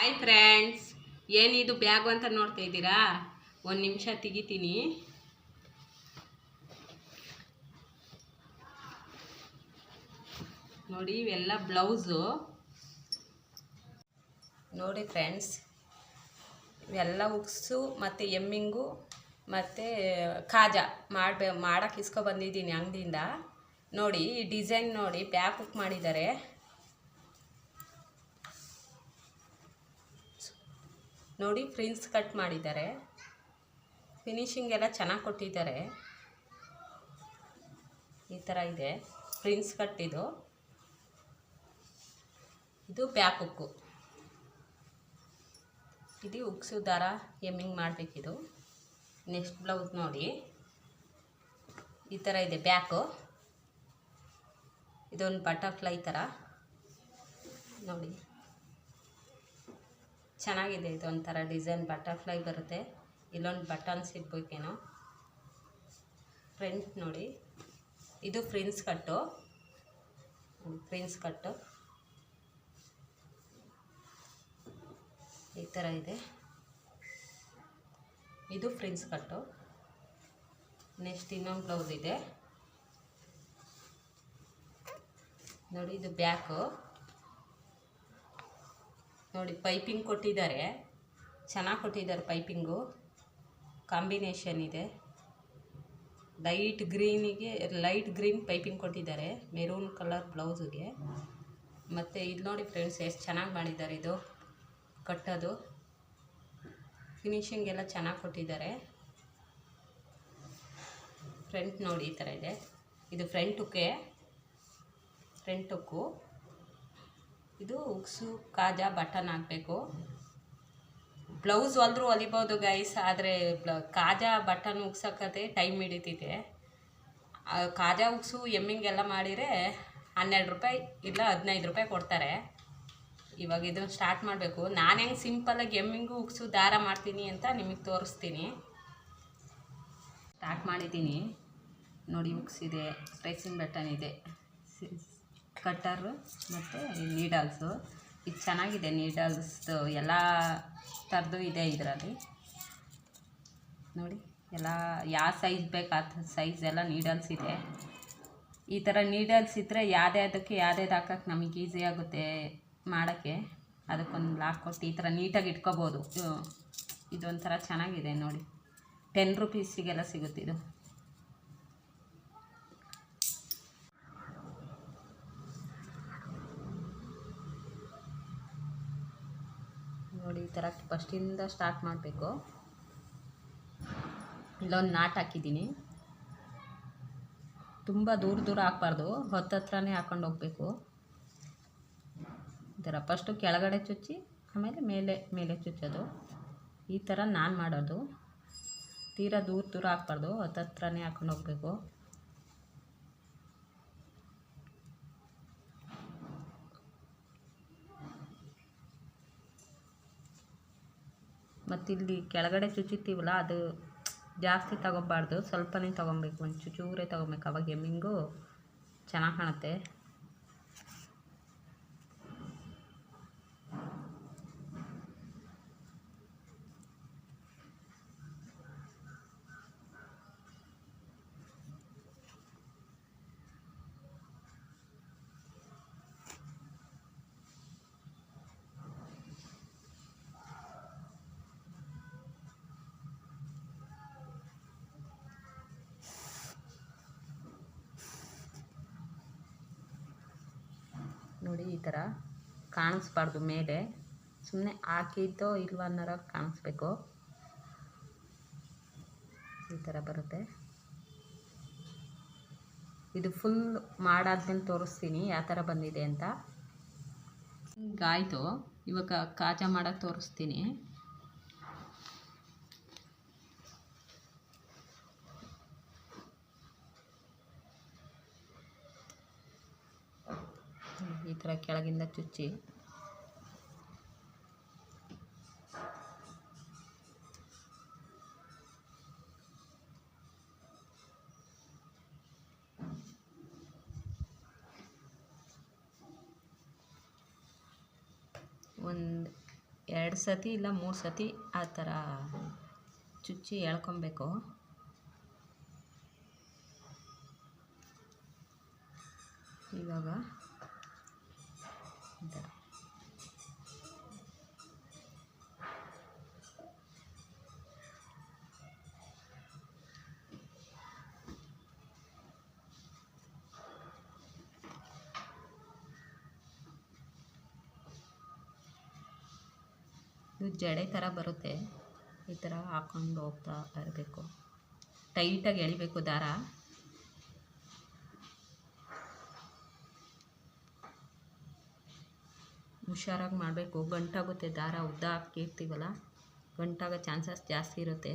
Hi friends, ಏನಿದು bag ಅಂತ ನೋಡ್ತಾ ಇದ್ದೀರಾ? ಒಂದು ನಿಮಿಷ ತೆಗಿತೀನಿ. ನೋಡಿ, ಇವೆಲ್ಲ ಬ್ಲೌಸು. ನೋಡಿ ಫ್ರೆಂಡ್ಸ್, ಇವೆಲ್ಲ ಉಕ್ಸು ಮತ್ತು ಎಮ್ಮಿಂಗು ಮತ್ತು ಕಾಜಾ ಮಾಡಕ್ಕೆ ಇಸ್ಕೊ ಬಂದಿದ್ದೀನಿ ಅಂಗಡಿಯಿಂದ. ನೋಡಿ ಈ ಡಿಸೈನ್ ನೋಡಿ, ಬ್ಯಾಗ್ ಬುಕ್ ಮಾಡಿದ್ದಾರೆ. ನೋಡಿ ಫ್ರಿನ್ಸ್ ಕಟ್ ಮಾಡಿದ್ದಾರೆ. ಫಿನಿಶಿಂಗ್ ಎಲ್ಲ ಚೆನ್ನಾಗಿ ಕೊಟ್ಟಿದ್ದಾರೆ. ಈ ಥರ ಇದೆ ಫ್ರಿನ್ಸ್ ಕಟ್. ಇದು ಬ್ಯಾಕ್ ಹುಕ್ಕು. ಇದು ಉಕ್ಸು ದಾರ ಎಮ್ಮಿಂಗ್ ಮಾಡಬೇಕಿದು. ನೆಕ್ಸ್ಟ್ ಬ್ಲೌಸ್ ನೋಡಿ, ಈ ಥರ ಇದೆ ಬ್ಯಾಕು. ಇದೊಂದು ಬಟರ್ಫ್ಲೈ ಥರ ನೋಡಿ, ಚೆನ್ನಾಗಿದೆ. ಇದೊಂಥರ ಡಿಸೈನ್ ಬಟರ್ಫ್ಲೈ ಬರುತ್ತೆ. ಇಲ್ಲೊಂದು ಬಟನ್ಸ್ ಇರ್ಬೇಕೇನೋ. ಫ್ರಂಟ್ ನೋಡಿ, ಇದು ಫ್ರಿನ್ಸ್ ಕಟ್ಟು. ಈ ಥರ ಇದೆ. ಇದು ಫ್ರಿನ್ಸ್ ಕಟ್ಟು. ನೆಕ್ಸ್ಟ್ ಇನ್ನೊಂದು ಬ್ಲೌಸ್ ಇದೆ ನೋಡಿ, ಇದು ಬ್ಯಾಕು. ನೋಡಿ ಪೈಪಿಂಗ್ ಕೊಟ್ಟಿದ್ದಾರೆ, ಚೆನ್ನಾಗಿ ಕೊಟ್ಟಿದ್ದಾರೆ. ಪೈಪಿಂಗು ಕಾಂಬಿನೇಷನ್ ಇದೆ. ಲೈಟ್ ಗ್ರೀನ್ ಪೈಪಿಂಗ್ ಕೊಟ್ಟಿದ್ದಾರೆ, ಮೆರೂನ್ ಕಲರ್ ಬ್ಲೌಸಿಗೆ. ಮತ್ತು ಇದು ನೋಡಿ ಫ್ರೆಂಡ್ಸ್, ಎಷ್ಟು ಚೆನ್ನಾಗಿ ಮಾಡಿದ್ದಾರೆ. ಇದು ಕಟ್ಟೋದು ಫಿನಿಶಿಂಗ್ ಎಲ್ಲ ಚೆನ್ನಾಗಿ ಕೊಟ್ಟಿದ್ದಾರೆ. ಫ್ರಂಟ್ ನೋಡಿ, ಈ ಥರ ಇದೆ. ಇದು ಫ್ರಂಟ್ ಹುಕ್ಕು. ಇದು ಉಕ್ಸು ಕಾಜಾ ಬಟನ್ ಹಾಕಬೇಕು. ಬ್ಲೌಸ್ ಹೊಲಿಬೋದು ಗೈಸ್, ಆದರೆ ಕಾಜಾ ಬಟನ್ ಉಕ್ಸೋಕತೆ ಟೈಮ್ ಹಿಡಿತಿದೆ. ಕಾಜಾ ಉಕ್ಸು ಎಮ್ಮಿಂಗೆಲ್ಲ ಮಾಡಿದರೆ 12 ರೂಪಾಯಿ ಇಲ್ಲ 15 ರೂಪಾಯಿ ಕೊಡ್ತಾರೆ. ಇವಾಗ ಇದನ್ನು ಸ್ಟಾರ್ಟ್ ಮಾಡಬೇಕು. ನಾನು ಹೆಂಗೆ ಸಿಂಪಲ್ಲಾಗಿ ಎಮ್ಮಿಂಗು ಉಕ್ಸು ದಾರ ಮಾಡ್ತೀನಿ ಅಂತ ನಿಮಗೆ ತೋರಿಸ್ತೀನಿ. ಸ್ಟಾರ್ಟ್ ಮಾಡಿದ್ದೀನಿ ನೋಡಿ. ಉಕ್ಸ್ ಇದೆ, ಸ್ಟ್ರೈಸಿಂಗ್ ಬಟನ್ ಇದೆ, ಕಟ್ಟರು ಮತ್ತು ನೀಡಲ್ಸು. ಇದು ಚೆನ್ನಾಗಿದೆ. ನೀಡಲ್ಸ್ದು ಎಲ್ಲ ಥರದ್ದು ಇದೆ ಇದರಲ್ಲಿ. ನೋಡಿ, ಎಲ್ಲ ಯಾವ ಸೈಜ್ ಬೇಕು ಆ ಸೈಜ್ ಎಲ್ಲ ನೀಡಲ್ಸ್ ಇದೆ. ಈ ಥರ ನೀಡಲ್ಸ್ ಇದ್ದರೆ ಯಾವುದಕ್ಕೆ ಹಾಕೋಕ್ಕೆ ನಮಗೆ ಈಸಿ ಆಗುತ್ತೆ ಮಾಡೋಕ್ಕೆ. ಅದಕ್ಕೊಂದು ಲಾಕ್ ಕೊಟ್ಟು ಈ ಥರ ನೀಟಾಗಿ ಇಟ್ಕೋಬೋದು. ಇದೊಂಥರ ಚೆನ್ನಾಗಿದೆ ನೋಡಿ. 10 ರೂಪೀಸಿಗೆಲ್ಲ ಸಿಗುತ್ತೆ ಇದು. ನೋಡಿ, ಈ ಥರ ಫಸ್ಟಿಂದ ಸ್ಟಾರ್ಟ್ ಮಾಡಬೇಕು. ಇಲ್ಲೊಂದು ನಾಟ್ ಹಾಕಿದ್ದೀನಿ. ತುಂಬ ದೂರ ಹಾಕಬಾರ್ದು, ಹತ್ರನೇ ಹಾಕ್ಕೊಂಡು ಹೋಗಬೇಕು. ಈ ಥರ ಫಸ್ಟು ಕೆಳಗಡೆ ಚುಚ್ಚಿ ಆಮೇಲೆ ಮೇಲೆ ಚುಚ್ಚೋದು. ಈ ಥರ ನಾನು ಮಾಡೋದು. ತೀರಾ ದೂರ ಹಾಕ್ಬಾರ್ದು, ಹತ್ರನೇ ಹಾಕ್ಕೊಂಡು ಹೋಗಬೇಕು. ಮತ್ತು ಇಲ್ಲಿ ಕೆಳಗಡೆ ಚುಚ್ಚುತ್ತೀವಲ್ಲ, ಅದು ಜಾಸ್ತಿ ತಗೋಬಾರ್ದು, ಸ್ವಲ್ಪನೇ ತೊಗೊಬೇಕು. ಒಂದು ಚೂರೇ ತೊಗೊಬೇಕು, ಅವಾಗ ಎಮ್ಮಿಂಗು ಚೆನ್ನಾಗಿ ಕಾಣುತ್ತೆ. ನೋಡಿ, ಈ ಥರ ಕಾಣಿಸ್ಬಾರ್ದು. ಮೇಲೆ ಸುಮ್ಮನೆ ಹಾಕಿದ್ದೋ ಇಲ್ವ ಅನ್ನೋರ ಕಾಣಿಸ್ಬೇಕು. ಈ ಥರ ಬರುತ್ತೆ. ಇದು ಫುಲ್ ಮಾಡಾದ್ಮೇಲೆ ತೋರಿಸ್ತೀನಿ ಯಾವ ಥರ ಬಂದಿದೆ ಅಂತ. ಹಿಂಗಾಯಿತು. ಇವಾಗ ಕಾಜಾ ಮಾಡೋಕ್ಕೆ ತೋರಿಸ್ತೀನಿ. ಈ ಥರ ಕೆಳಗಿಂದ ಚುಚ್ಚಿ 2 ಸತಿ ಇಲ್ಲ 3 ಸತಿ ಆ ಥರ ಚುಚ್ಚಿ ಎಳ್ಕೊಬೇಕು. ಇವಾಗ ಈ ಥರ ಇದು ಜಡೆ ಥರ ಬರುತ್ತೆ. ಈ ಥರ ಹಾಕ್ಕೊಂಡು ಹೋಗ್ತಾ ಇರಬೇಕು. ಟೈಟಾಗಿ ಎಳಿಬೇಕು ದಾರ. ಹುಷಾರಾಗಿ ಮಾಡಬೇಕು. ಗಂಟಾಗುತ್ತೆ ದಾರ ಉದ್ದ ಹಾಕಿರ್ತೀವಲ್ಲ, ಗಂಟಾಗೋ ಚಾನ್ಸಸ್ ಜಾಸ್ತಿ ಇರುತ್ತೆ.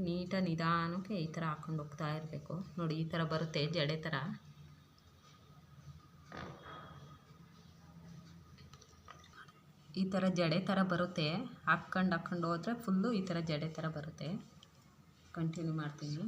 ನೀಟಾಗಿ ನಿಧಾನಕ್ಕೆ ಈ ಥರ ಹಾಕ್ಕೊಂಡು ಹೋಗ್ತಾ ಇರಬೇಕು. ನೋಡಿ ಈ ಥರ ಬರುತ್ತೆ ಜಡೆ ಥರ. ಈ ಥರ ಜಡೆ ಥರ ಬರುತ್ತೆ. ಹಾಕ್ಕೊಂಡು ಹೋದರೆ ಫುಲ್ಲು ಈ ಥರ ಜಡೆ ಥರ ಬರುತ್ತೆ. ಕಂಟಿನ್ಯೂ ಮಾಡ್ತೀನಿ.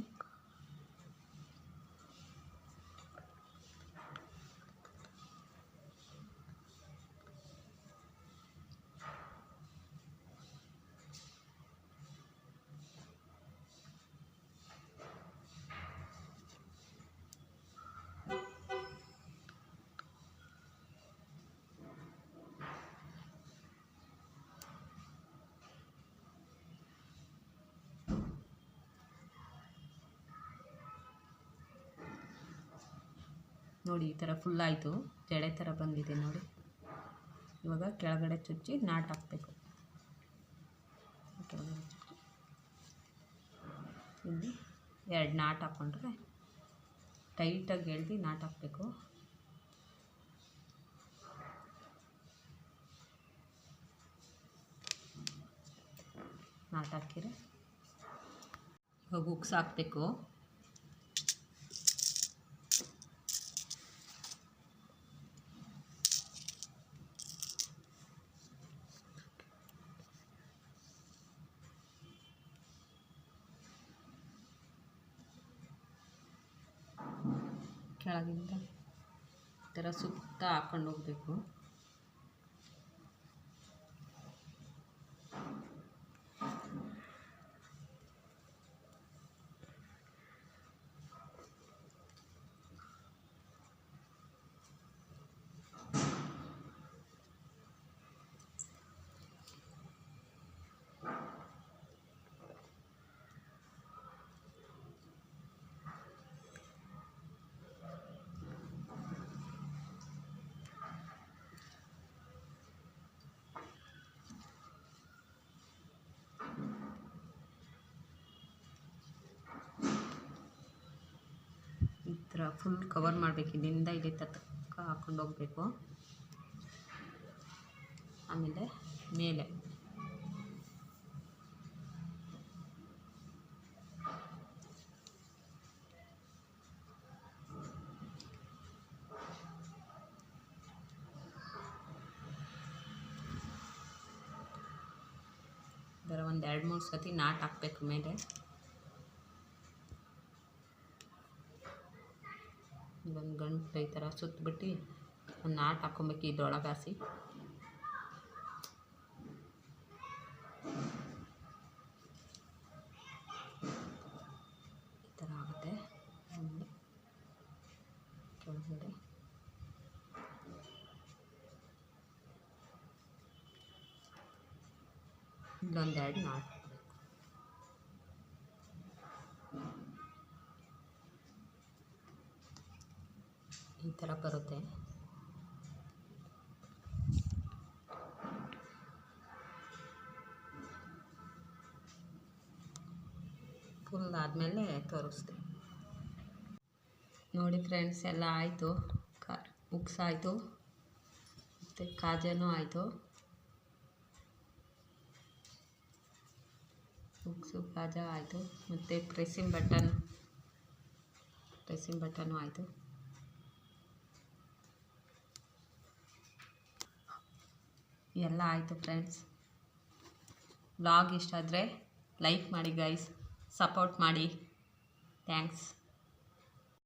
ನೋಡಿ ಈ ಥರ ಫುಲ್ ಆಯಿತು. ಜಡೆ ಥರ ಬಂದಿದೆ ನೋಡಿ. ಇವಾಗ ಕೆಳಗಡೆ ಚುಚ್ಚಿ ನಾಟ್ ಹಾಕಬೇಕು. ಇಲ್ಲಿ 2 ನಾಟ್ ಹಾಕ್ಕೊಂಡ್ರೆ ಟೈಟಾಗಿ ಎಳ್ದು ನಾಟ್ ಹಾಕಬೇಕು. ನಾಟ್ ಹಾಕಿದ್ರೆ ಇವಾಗ ಹುಕ್ಸ್ ಹಾಕಬೇಕು. ಕೆಳಗಿಂದ ಈ ಥರ ಸುತ್ತ ಹಾಕ್ಕೊಂಡು ಹೋಗಬೇಕು. ಈ ಥರ ಫುಲ್ ಕವರ್ ಮಾಡಬೇಕು. ಇಲ್ಲಿಂದ ಇಲ್ಲಿ ತನಕ ಹಾಕ್ಕೊಂಡು ಹೋಗಬೇಕು. ಆಮೇಲೆ ಮೇಲೆ ಇದರ ಒಂದು 2-3 ಸತಿ ನಾಟ್ ಹಾಕಬೇಕು. ಮೇಲೆ ಒಂದು ಗಂಟು ಈ ಥರ ಸುತ್ತಬಿಟ್ಟು ಒಂದು ನಾಟ್ ಹಾಕ್ಕೊಬೇಕು. ಇದ್ರೊಳಗೆ ಹಾಸಿ ಈ ಥರ ಆಗುತ್ತೆ. ಆಮೇಲೆ ಕೆಳಗಡೆ ಇಲ್ಲೊಂದೆರಡು ನಾಟ್ ಹಾಕಬೇಕು. ಈ ಥರ ಬರುತ್ತೆ. ಫುಲ್ ಆದಮೇಲೆ ತೋರಿಸ್ತೀನಿ. ನೋಡಿ ಫ್ರೆಂಡ್ಸ್, ಎಲ್ಲ ಆಯಿತು. ಹುಕ್ಸ್ ಆಯಿತು ಮತ್ತು ಕಾಜಾನೂ ಆಯಿತು. ಹುಕ್ಸು ಕಾಜಾ ಆಯಿತು ಮತ್ತು ಪ್ರೆಸ್ಸಿಂಗ್ ಬಟನ್ನು ಆಯಿತು. ಎಲ್ಲ ಆಯಿತು ಫ್ರೆಂಡ್ಸ್. ವ್ಲಾಗ್ ಇಷ್ಟ ಆದರೆ ಲೈಕ್ ಮಾಡಿ ಗೈಸ್, ಸಪೋರ್ಟ್ ಮಾಡಿ. ಥ್ಯಾಂಕ್ಸ್.